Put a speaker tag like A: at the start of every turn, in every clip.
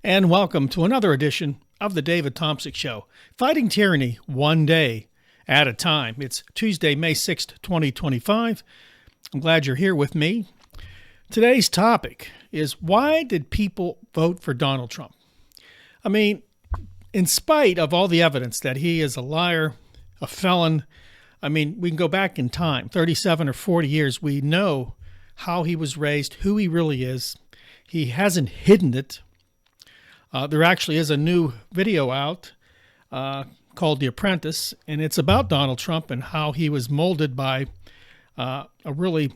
A: And welcome to another edition of the David Tomsic Show, fighting tyranny one day at a time. It's Tuesday, May 6th, 2025. I'm glad you're here with me. Today's topic is, why did people vote for Donald Trump? I mean, in spite of all the evidence that he is a liar, a felon, I mean, we can go back in time, 37 or 40 years. We know how he was raised, who he really is. He hasn't hidden it. There actually is a new video out called The Apprentice, and it's about Donald Trump and how he was molded by a really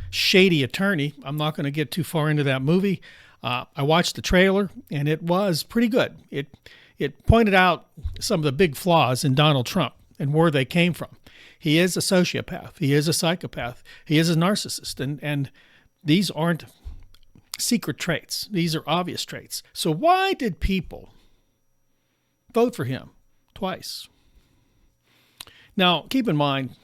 A: shady attorney. I'm not going to get too far into that movie. I watched the trailer, and it was pretty good. It pointed out some of the big flaws in Donald Trump and where they came from. He is a sociopath. He is a psychopath. He is a narcissist, and these aren't secret traits. These are obvious traits. So why did people vote for him twice? Now, keep in mind,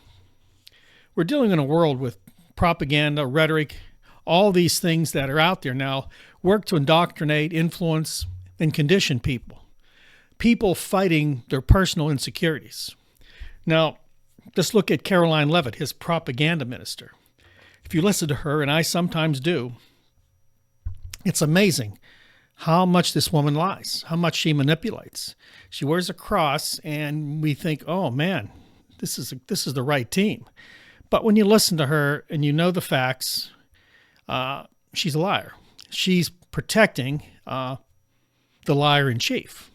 A: we're dealing in a world with propaganda, rhetoric, all these things that are out there now work to indoctrinate, influence, and condition people. People fighting their personal insecurities. Now, just look at Caroline Leavitt, his propaganda minister. If you listen to her, and I sometimes do, it's amazing how much this woman lies, how much she manipulates. She wears a cross, and we think, oh man, this is the right team. But when you listen to her and you know the facts, she's a liar. She's protecting the liar in chief.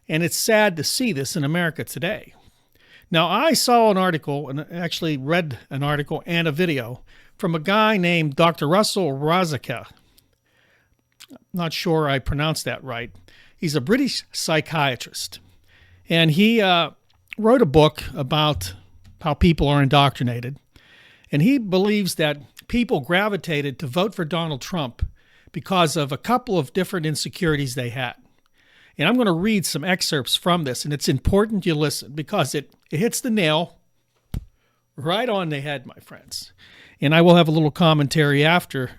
A: And it's sad to see this in America today. Now, I saw an article, and actually read an article and a video from a guy named Dr. Russell Razaka. Not sure I pronounced that right. He's a British psychiatrist, and he wrote a book about how people are indoctrinated, and he believes that people gravitated to vote for Donald Trump because of a couple of different insecurities they had. And I'm going to read some excerpts from this, and it's important you listen because it hits the nail right on the head, my friends. And I will have a little commentary after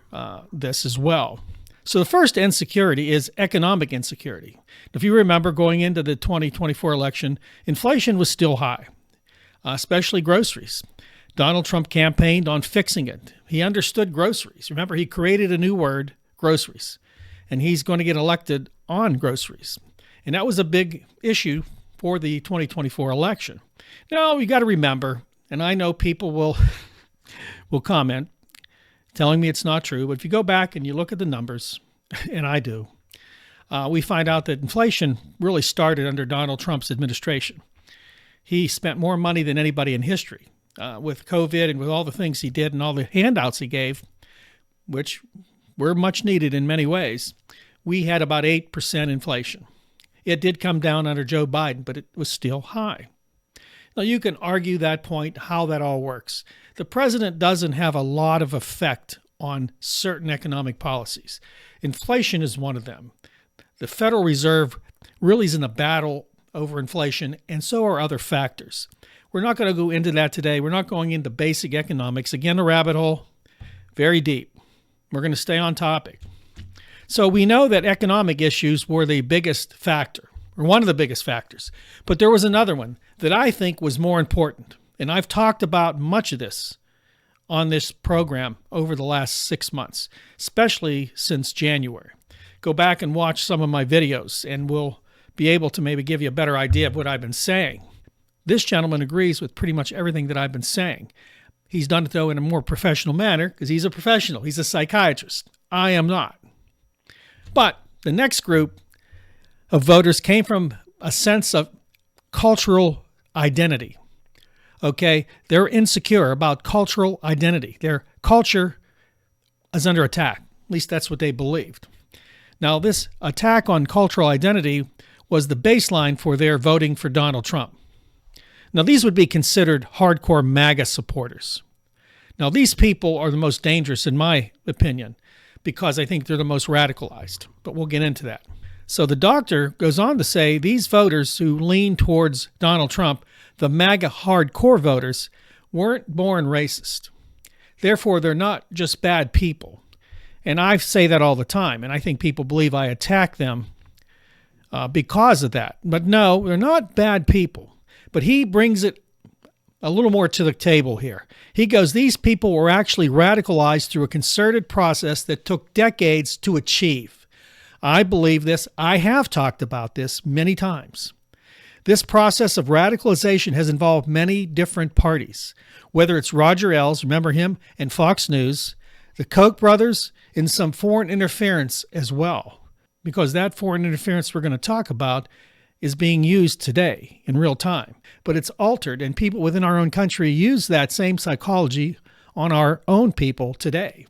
A: this as well. So the first insecurity is economic insecurity. If you remember, going into the 2024 election, inflation was still high, especially groceries. Donald Trump campaigned on fixing it. He understood groceries. Remember, he created a new word, groceries, and he's going to get elected on groceries. And that was a big issue for the 2024 election. Now, you got to remember, and I know people will comment, telling me it's not true, but if you go back and you look at the numbers, and I do, we find out that inflation really started under Donald Trump's administration. He spent more money than anybody in history with COVID and with all the things he did and all the handouts he gave, which were much needed in many ways. We had about 8% inflation. It did come down under Joe Biden, but it was still high. Now, you can argue that point, how that all works. The president doesn't have a lot of effect on certain economic policies. Inflation is one of them. The Federal Reserve really is in a battle over inflation, and so are other factors. We're not going to go into that today. We're not going into basic economics. Again, a rabbit hole, very deep. We're going to stay on topic. So we know that economic issues were the biggest factor, or one of the biggest factors. But there was another one that I think was more important. And I've talked about much of this on this program over the last 6 months, especially since January. Go back and watch some of my videos, and we'll be able to maybe give you a better idea of what I've been saying. This gentleman agrees with pretty much everything that I've been saying. He's done it, though, in a more professional manner because he's a professional. He's a psychiatrist. I am not. But the next group of voters came from a sense of cultural identity. Okay, they're insecure about cultural identity. Their culture is under attack. At least that's what they believed. Now, this attack on cultural identity was the baseline for their voting for Donald Trump. Now, these would be considered hardcore MAGA supporters. Now, these people are the most dangerous, in my opinion, because I think they're the most radicalized. But we'll get into that. So the doctor goes on to say these voters who lean towards Donald Trump, the MAGA hardcore voters, weren't born racist. Therefore, they're not just bad people. And I say that all the time, and I think people believe I attack them because of that. But no, they're not bad people. But he brings it a little more to the table here. He goes, these people were actually radicalized through a concerted process that took decades to achieve. I believe this. I have talked about this many times. This process of radicalization has involved many different parties, whether it's Roger Ailes, remember him, and Fox News, the Koch brothers, and some foreign interference as well, because that foreign interference we're going to talk about is being used today in real time. But it's altered, and people within our own country use that same psychology on our own people today.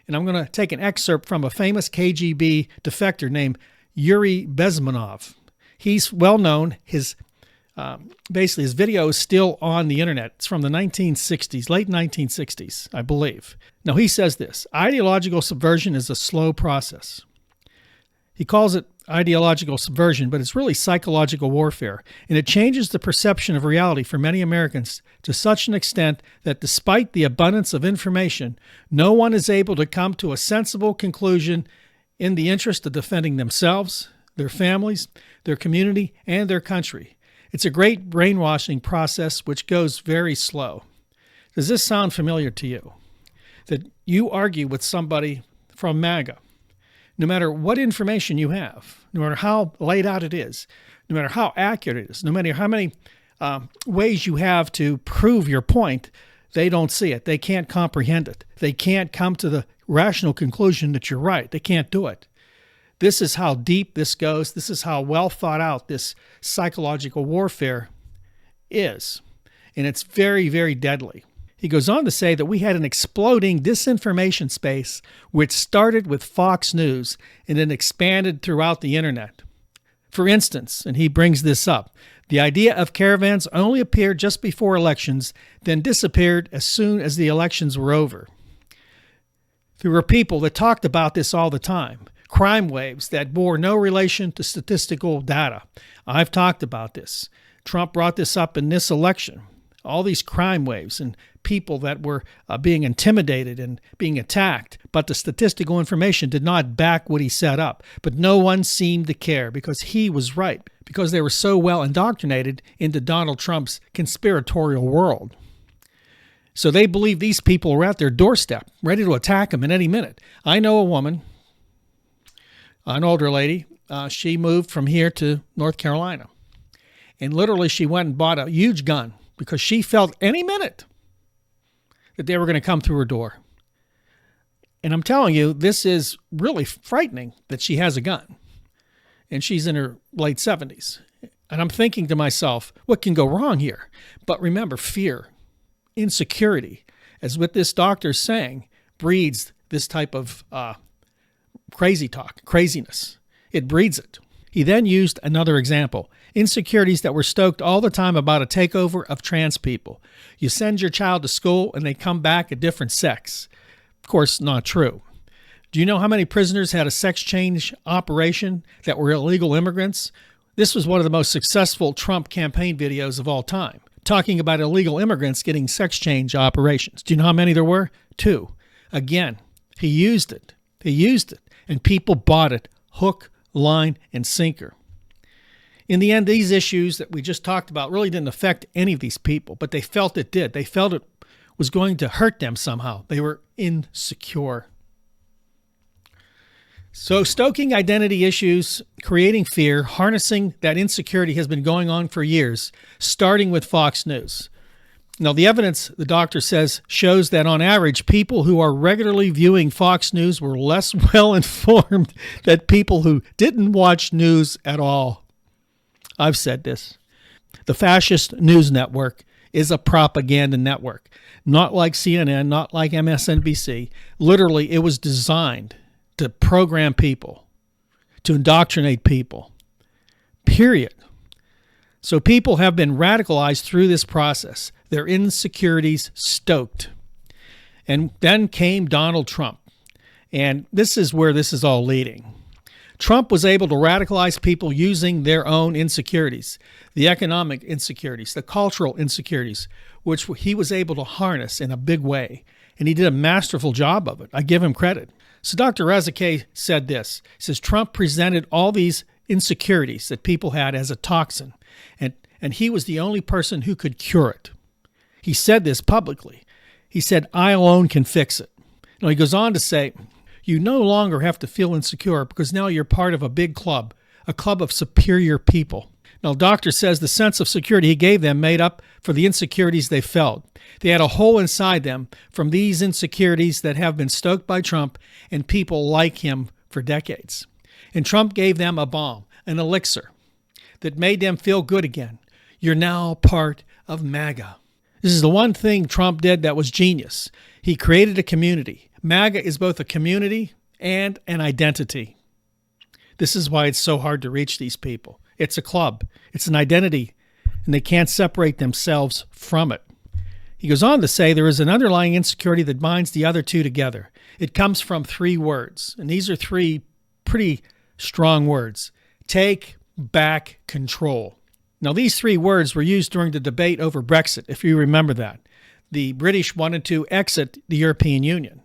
A: And I'm going to take an excerpt from a famous KGB defector named Yuri Bezmenov. He's well known. Basically, his video is still on the internet. It's from the 1960s, late 1960s, I believe. Now, he says this: ideological subversion is a slow process. He calls it ideological subversion, but it's really psychological warfare, and it changes the perception of reality for many Americans to such an extent that despite the abundance of information, no one is able to come to a sensible conclusion in the interest of defending themselves, their families, their community, and their country. It's a great brainwashing process which goes very slow. Does this sound familiar to you? That you argue with somebody from MAGA, no matter what information you have, no matter how laid out it is, no matter how accurate it is, no matter how many ways you have to prove your point, they don't see it. They can't comprehend it. They can't come to the rational conclusion that you're right. They can't do it. This is how deep this goes. This is how well thought out this psychological warfare is. And it's very, very deadly. He goes on to say that we had an exploding disinformation space which started with Fox News and then expanded throughout the internet. For instance, and he brings this up, the idea of caravans only appeared just before elections, then disappeared as soon as the elections were over. There were people that talked about this all the time. Crime waves that bore no relation to statistical data. I've talked about this. Trump brought this up in this election. All these crime waves and people that were being intimidated and being attacked, but the statistical information did not back what he set up. But no one seemed to care because he was right, because they were so well indoctrinated into Donald Trump's conspiratorial world. So they believe these people are at their doorstep, ready to attack him at any minute. I know a woman, an older lady, she moved from here to North Carolina. And literally she went and bought a huge gun because she felt any minute that they were going to come through her door. And I'm telling you, this is really frightening that she has a gun. And she's in her late 70s. And I'm thinking to myself, what can go wrong here? But remember, fear, insecurity, as what this doctor is saying, breeds this type of crazy talk, craziness. It breeds it. He then used another example. Insecurities that were stoked all the time about a takeover of trans people. You send your child to school and they come back a different sex. Of course, not true. Do you know how many prisoners had a sex change operation that were illegal immigrants? This was one of the most successful Trump campaign videos of all time, talking about illegal immigrants getting sex change operations. Do you know how many there were? 2. Again, he used it. He used it. And people bought it, hook, line, and sinker. In the end, these issues that we just talked about really didn't affect any of these people, but they felt it did. They felt it was going to hurt them somehow. They were insecure. So stoking identity issues, creating fear, harnessing that insecurity has been going on for years, starting with Fox News. Now, the evidence, the doctor says, shows that on average, people who are regularly viewing Fox News were less well informed than people who didn't watch news at all. I've said this. The fascist news network is a propaganda network, not like CNN, not like MSNBC. Literally, it was designed to program people, to indoctrinate people, period. So people have been radicalized through this process, their insecurities stoked. And then came Donald Trump. And this is where this is all leading. Trump was able to radicalize people using their own insecurities, the economic insecurities, the cultural insecurities, which he was able to harness in a big way. And he did a masterful job of it. I give him credit. So Dr. Razakay said this. He says Trump presented all these insecurities that people had as a toxin, and he was the only person who could cure it. He said this publicly. He said, I alone can fix it. Now, he goes on to say, you no longer have to feel insecure because now you're part of a big club, a club of superior people. Now, the doctor says the sense of security he gave them made up for the insecurities they felt. They had a hole inside them from these insecurities that have been stoked by Trump and people like him for decades. And Trump gave them a balm, an elixir that made them feel good again. You're now part of MAGA. This is the one thing Trump did that was genius. He created a community. MAGA is both a community and an identity. This is why it's so hard to reach these people. It's a club. It's an identity, and they can't separate themselves from it. He goes on to say there is an underlying insecurity that binds the other two together. It comes from 3 words, and these are 3 pretty strong words. Take back control. Now, these 3 words were used during the debate over Brexit, if you remember that. The British wanted to exit the European Union,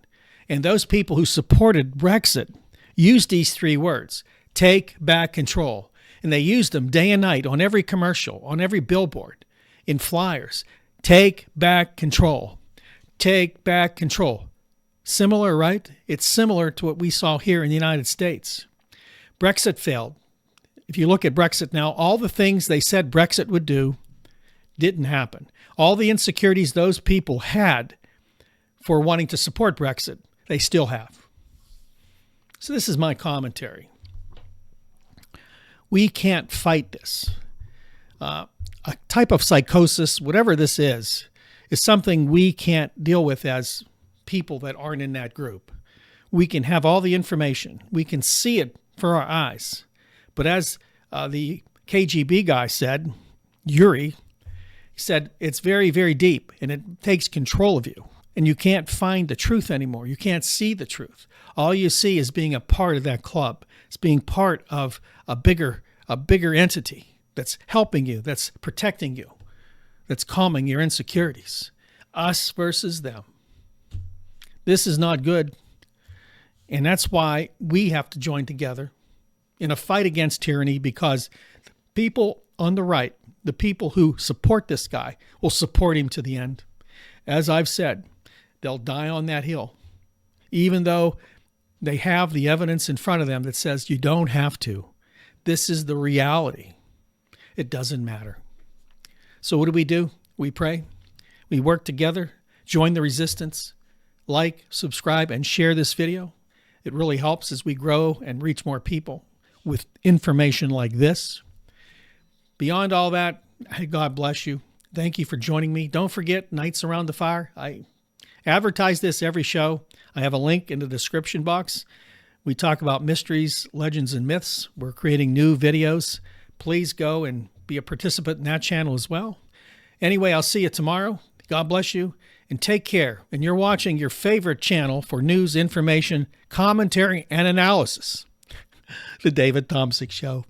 A: and those people who supported Brexit used these 3 words, take back control. And they used them day and night on every commercial, on every billboard, in flyers. Take back control. Take back control. Similar, right? It's similar to what we saw here in the United States. Brexit failed. If you look at Brexit now, all the things they said Brexit would do didn't happen. All the insecurities those people had for wanting to support Brexit, they still have. So this is my commentary. We can't fight this. A type of psychosis, whatever this is something we can't deal with as people that aren't in that group. We can have all the information. We can see it for our eyes. But as the KGB guy said, Yuri, he said, it's very, very deep, and it takes control of you. And you can't find the truth anymore. You can't see the truth. All you see is being a part of that club. It's being part of a bigger entity that's helping you, that's protecting you, that's calming your insecurities. Us versus them. This is not good. And that's why we have to join together in a fight against tyranny, because people on the right, the people who support this guy, will support him to the end. As I've said, they'll die on that hill, even though they have the evidence in front of them that says you don't have to. This is the reality. It doesn't matter. So what do? We pray. We work together, join the resistance, like, subscribe, and share this video. It really helps as we grow and reach more people with information like this. Beyond all that, God bless you. Thank you for joining me. Don't forget Nights Around the Fire. I advertise this every show. I have a link in the description box. We talk about mysteries, legends, and myths. We're creating new videos. Please go and be a participant in that channel as well. Anyway, I'll see you tomorrow. God bless you, and take care. And you're watching your favorite channel for news, information, commentary, and analysis. The David Tomsic Show.